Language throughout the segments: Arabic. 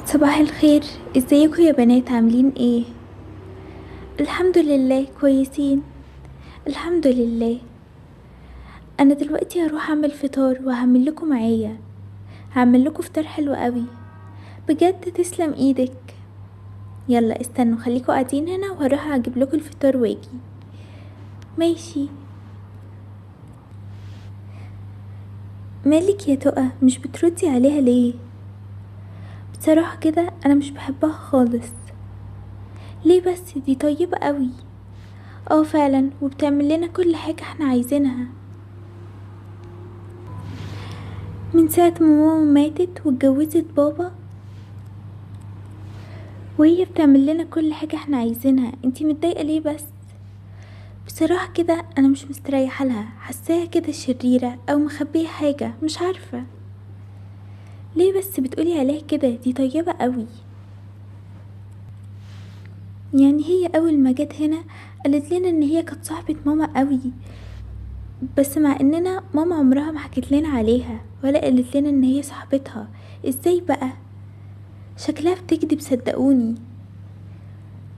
صباح الخير. ازيكم يا بنات؟ عاملين ايه؟ الحمد لله كويسين. الحمد لله. انا دلوقتي هروح اعمل فطار وهعمل لكم معايا. هعمل لكم فطار حلو قوي. بجد تسلم ايدك. يلا استنوا خليكم قاعدين هنا وهروح اجيب لكم الفطار واجي. ماشي. مالك يا تقى مش بتردي عليها ليه؟ بصراحة كده انا مش بحبها خالص. ليه بس؟ دي طيبة قوي. اه فعلا، وبتعمل لنا كل حاجة احنا عايزينها. من ساعة ما ماما ماتت واتجوزت بابا وهي بتعمل لنا كل حاجة احنا عايزينها. انتي متضايقة ليه بس؟ بصراحة كده انا مش مستريحة لها، حاساها كده شريرة او مخبية حاجة، مش عارفة ليه بس بتقولي عليها كده. دي طيبة قوي. يعني هي اول ما جت هنا قالت لنا ان هي كانت صاحبة ماما قوي، بس مع اننا ماما عمرها ما حكت لنا عليها ولا قالت لنا ان هي صاحبتها. ازاي بقى؟ شكلها بتكدب صدقوني.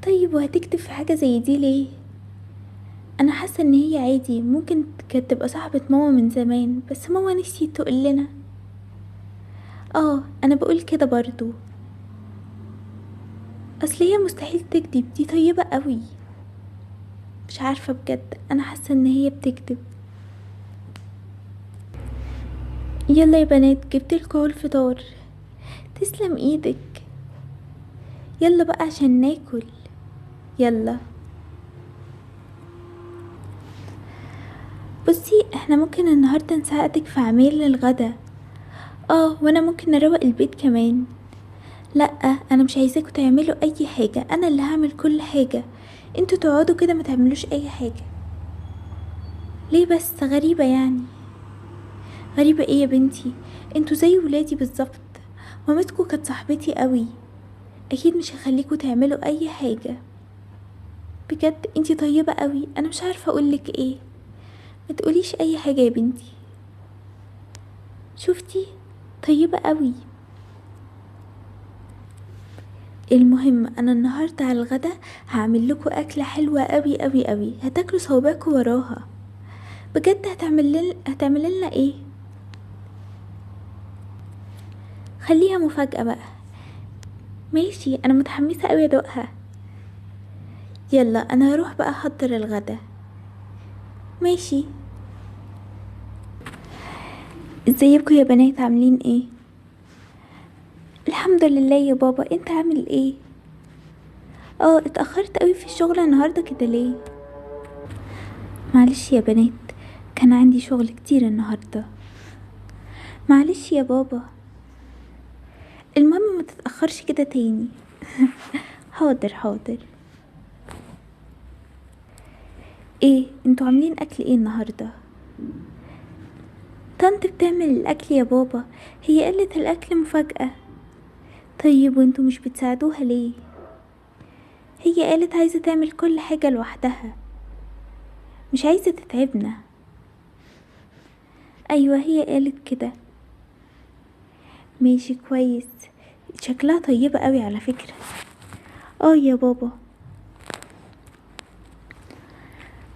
طيب وهتكتب في حاجة زي دي ليه؟ انا حاسه ان هي عادي، ممكن كانت تبقى صاحبة ماما من زمان بس ماما نسيت تقول لنا. اه انا بقول كده برضو. اصل هي مستحيل تكذب، دي طيبة قوي. مش عارفة بجد، انا حاسه ان هي بتكذب. يلا يا بنات جبتلكوا الفطار. تسلم ايدك. يلا بقى عشان ناكل. يلا. بصي احنا ممكن النهارده نساعدك في عمايل الغدا. اه وانا ممكن اروق البيت كمان. لا، انا مش عايزاكوا تعملوا اي حاجة، انا اللي هعمل كل حاجة. انتوا تقعدوا كده ما تعملوش اي حاجة. ليه بس؟ غريبة يعني. غريبة ايه يا بنتي؟ انتوا زي ولادي بالظبط. مامتكوا كانت صاحبتي قوي. اكيد مش هخليكوا تعملوا اي حاجة. بجد انتي طيبة قوي، انا مش عارفة اقولك ايه. ما تقوليش اي حاجة يا بنتي. شفتي؟ طيبة قوي. المهم انا النهاردة على الغدا هعمل لكم اكلة حلوة قوي قوي قوي، هتاكلوا صوابعكم وراها. بجد هتعمل لنا ايه؟ خليها مفاجأة بقى. ماشي، انا متحمسة قوي ادوقها. يلا انا هروح بقى احضر الغدا. ماشي. ازيكم يا بنات؟ عاملين ايه؟ الحمد لله يا بابا، انت عامل ايه؟ اه اتأخرت قوي في الشغل النهاردة كده ليه؟ معلش يا بنات، كان عندي شغل كتير النهاردة. معلش يا بابا. المهم ما تتأخرش كده تاني. حاضر حاضر. ايه انتوا عاملين اكل ايه النهاردة؟ طنط بتعمل الاكل يا بابا، هي قالت الاكل مفاجأة. طيب وانتوا مش بتساعدوها ليه؟ هي قالت عايزة تعمل كل حاجة لوحدها، مش عايزة تتعبنا. ايوه هي قالت كده. ماشي كويس. شكلها طيبة قوي على فكرة. اه يا بابا.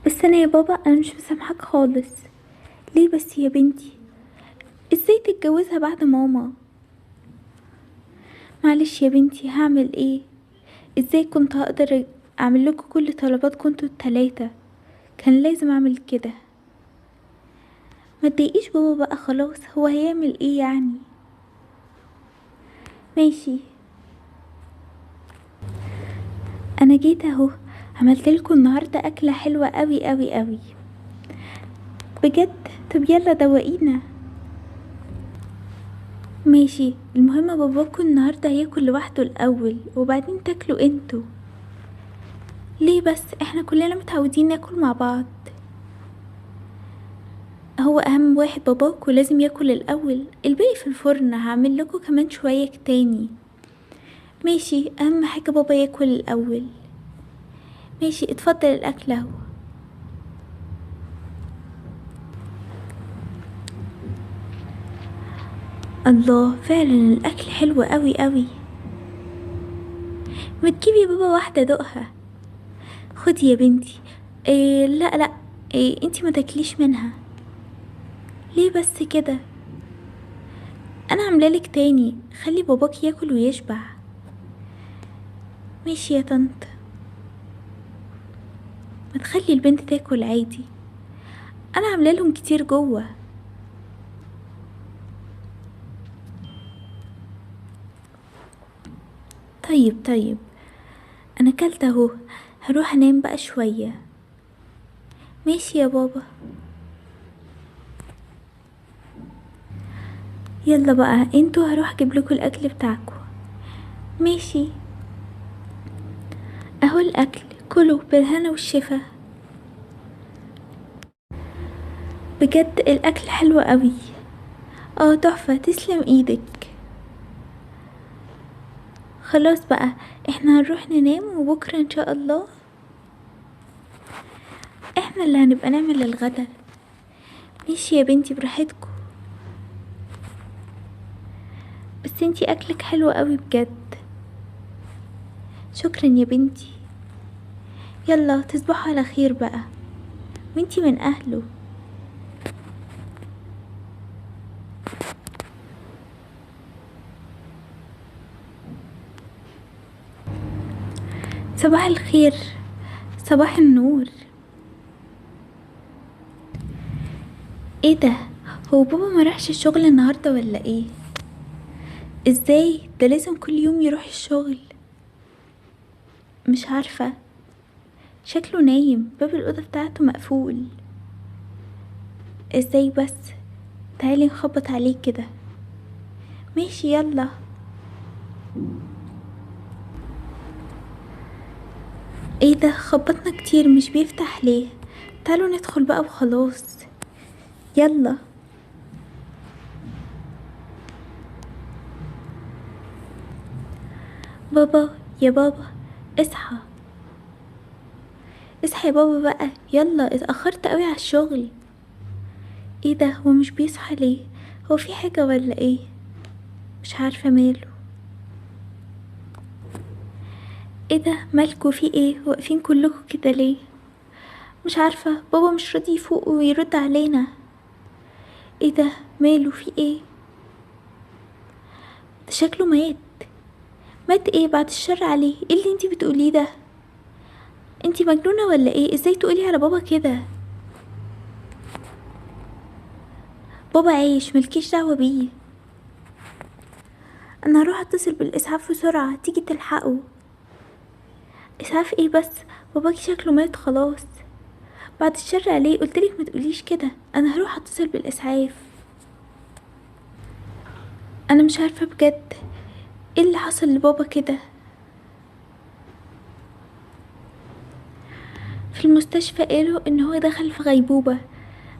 بس انا يا بابا انا مش مسامحاك خالص. ليه بس يا بنتي؟ ازاي تتجوزها بعد ماما؟ معلش يا بنتي، هعمل ايه؟ ازاي كنت هقدر اعمل لكم كل طلباتكم انتوا التلاتة؟ كان لازم اعمل كده. ما تضايقيش بابا بقى، خلاص هو هيعمل ايه يعني؟ ماشي. انا جيت اهو، عملت لكم النهارده اكله حلوه قوي قوي قوي. بجد؟ طب يلا دوقينا. ماشي. المهم باباكم النهارده هياكل لوحده الاول وبعدين تاكلوا انتوا. ليه بس؟ احنا كلنا متعودين ناكل مع بعض. هو اهم واحد باباكو لازم ياكل الاول، الباقي في الفرن هعمل لكم كمان شويه تاني. ماشي، اهم حاجه بابا ياكل الاول. ماشي اتفضل الاكل اهو. الله، فعلا الاكل حلو قوي قوي. ما تجيبي يا بابا واحدة دوقها. خدي يا بنتي. إيه لا لا، إيه انتي ما تاكليش منها ليه بس كده؟ انا عاملالك تاني، خلي باباك ياكل ويشبع. ماشي يا طنط، ما تخلي البنت تاكل عادي، انا عاملالهم كتير جوه. طيب طيب، انا كلت اهو، هروح انام بقى شوية. ماشي يا بابا. يلا بقى انتوا، هروح اجيبلكوا الاكل بتاعكوا. ماشي، اهو الاكل، كلوا بالهنا والشفا. بجد الاكل حلو قوي. اه تحفة، تسلم ايدك. خلاص بقى، احنا هنروح ننام، وبكرة ان شاء الله احنا اللي هنبقى نعمل الغدا. ماشي يا بنتي، براحتكم. بس انتي اكلك حلو قوي بجد. شكرا يا بنتي. يلا تصبحوا على خير بقى، وانتي من اهله. صباح الخير، صباح النور. ايه ده؟ هو بابا ما راحش الشغل النهارده ولا ايه؟ ازاي ده لازم كل يوم يروح الشغل؟ مش عارفة، شكله نايم، باب الأوضة بتاعته مقفول. ازاي بس؟ تعالي نخبط عليه كده. ماشي يلا. ايه ده، خبطنا كتير مش بيفتح ليه؟ تعالوا ندخل بقى وخلاص. يلا. بابا، يا بابا، اصحى. اصحى يا بابا بقى، يلا اتأخرت قوي على الشغل. ايه ده، هو مش بيصحى ليه؟ هو في حاجة ولا ايه؟ مش عارفة ماله. ايه ده، مالكوا في ايه؟ واقفين كلكوا كده ليه؟ مش عارفة، بابا مش راضي يفوق ويرد علينا. ايه ده، ماله، في ايه؟ ده شكله مات. مات ايه؟ بعد الشر عليه، ايه اللي انتي بتقوليه ده؟ انتي مجنونة ولا ايه؟ ازاي تقولي على بابا كده؟ بابا عايش، ملكيش دعوة بيه. انا هروح اتصل بالاسعاف بسرعة تيجي تلحقه. اسعاف ايه بس؟ باباكي شكله مات خلاص. بعد الشر عليه، قلتلك ما تقوليش كده. انا هروح اتصل بالاسعاف. انا مش عارفة بجد ايه اللي حصل لبابا كده. في المستشفى قالوا ان هو دخل في غيبوبة.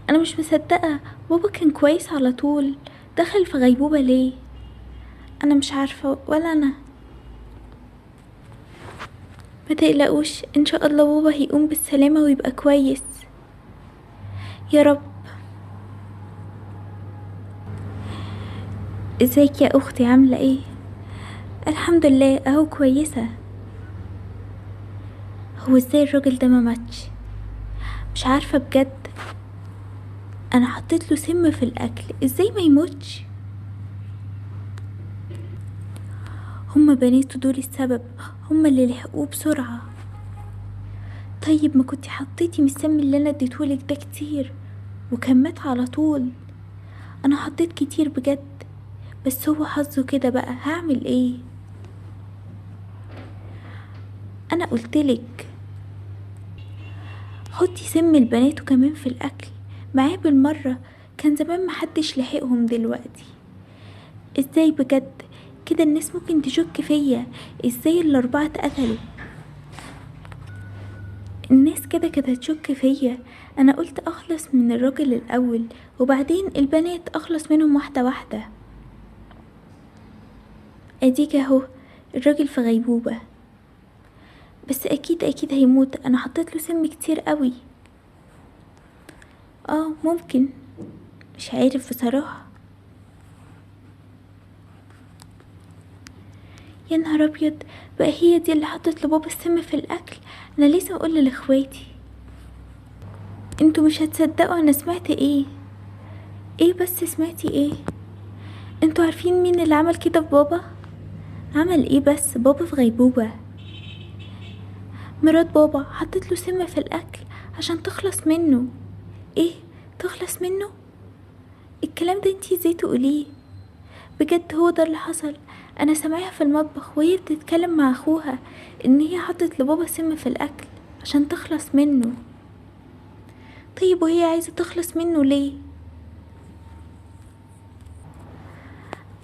انا مش مصدقة، بابا كان كويس على طول، دخل في غيبوبة ليه؟ انا مش عارفة ولا انا. ما تقلقوش، ان شاء الله بابا هيقوم بالسلامة ويبقى كويس. يا رب. ازيك يا اختي، عاملة ايه؟ الحمد لله، اهو كويسة. هو ازاي الراجل ده ما ماتش؟ مش عارفة بجد. انا حطيت له سم في الاكل، ازاي ما يموتش؟ هما بناته دول السبب، هما اللي لحقوه بسرعة. طيب ما كنتي حطيتي من السم اللي انا اديتهولك ده كتير، وكان مات على طول. انا حطيت كتير بجد، بس هو حظه كده بقى، هعمل ايه؟ انا قلتلك حطي سم البنات كمان في الاكل معاه بالمرة، كان زمان محدش لحقهم دلوقتي. ازاي بجد؟ كده الناس ممكن تشك فيا، ازاي الاربعة اتقتلوا؟ الناس كده كده هتشك فيا. انا قلت اخلص من الراجل الاول، وبعدين البنات اخلص منهم واحدة واحدة. اديك اهو، الراجل في غيبوبة، بس اكيد اكيد هيموت، انا حطيت له سم كتير قوي. اه ممكن، مش عارف بصراحة. يا نهار ابيض، بقى هي دي اللي حطت لبابا السم في الاكل. انا لازم اقول لاخواتي. انتوا مش هتصدقوا انا سمعت ايه. ايه بس سمعتي ايه؟ انتوا عارفين مين اللي عمل كده في بابا؟ عمل ايه بس؟ بابا في غيبوبة. مرات بابا حطت له سم في الاكل عشان تخلص منه. ايه؟ تخلص منه؟ الكلام ده انتي ازاي تقوليه؟ بجد هو ده اللي حصل. انا سامعاها في المطبخ وهي بتتكلم مع اخوها ان هي حطت لبابا سم في الاكل عشان تخلص منه. طيب وهي عايزة تخلص منه ليه؟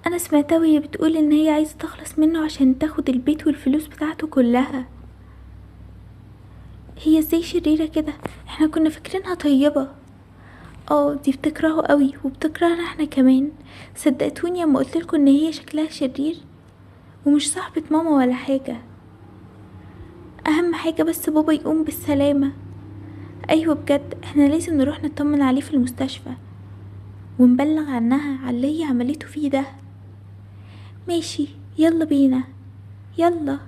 انا سمعتها وهي بتقول ان هي عايزة تخلص منه عشان تاخد البيت والفلوس بتاعته كلها. هي ازاي شريرة كده؟ احنا كنا فاكرينها طيبة. دي بتكرهه قوي وبتكرهنا احنا كمان. صدقتوني اما قلتلكوا ان هي شكلها شرير، ومش صاحبة ماما ولا حاجة. اهم حاجة بس بابا يقوم بالسلامة. ايوه بجد احنا لازم نروح نطمن عليه في المستشفى ونبلغ عنها على اللي هي عملته فيه ده. ماشي، يلا بينا، يلا.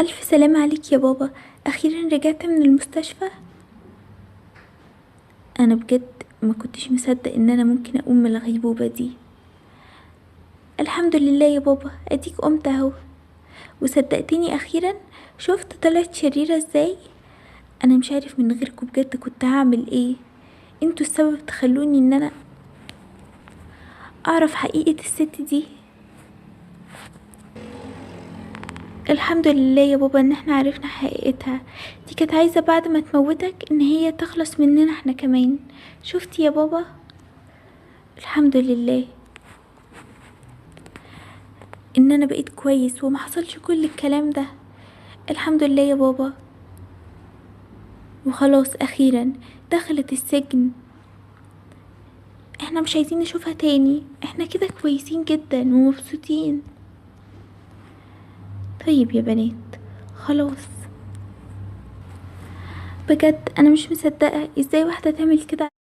الف سلامة عليك يا بابا، اخيرا رجعت من المستشفى. انا بجد ما كنتش مصدق ان انا ممكن اقوم من الغيبوبة دي. الحمد لله يا بابا، اديك قمت اهو. وصدقتني اخيرا؟ شفت طلعت شريرة ازاي؟ انا مش عارف من غيركم بجد كنت هعمل ايه. انتوا السبب تخلوني ان انا اعرف حقيقة الست دي. الحمد لله يا بابا ان احنا عرفنا حقيقتها. دي كانت عايزة بعد ما تموتك ان هي تخلص مننا احنا كمان. شفتي يا بابا؟ الحمد لله ان انا بقيت كويس وما حصلش كل الكلام ده. الحمد لله يا بابا. وخلاص اخيرا دخلت السجن. احنا مش عايزين نشوفها تاني، احنا كده كويسين جدا ومبسوطين. طيب يا بنات، خلاص. بجد انا مش مصدقة ازاي واحدة تعمل كده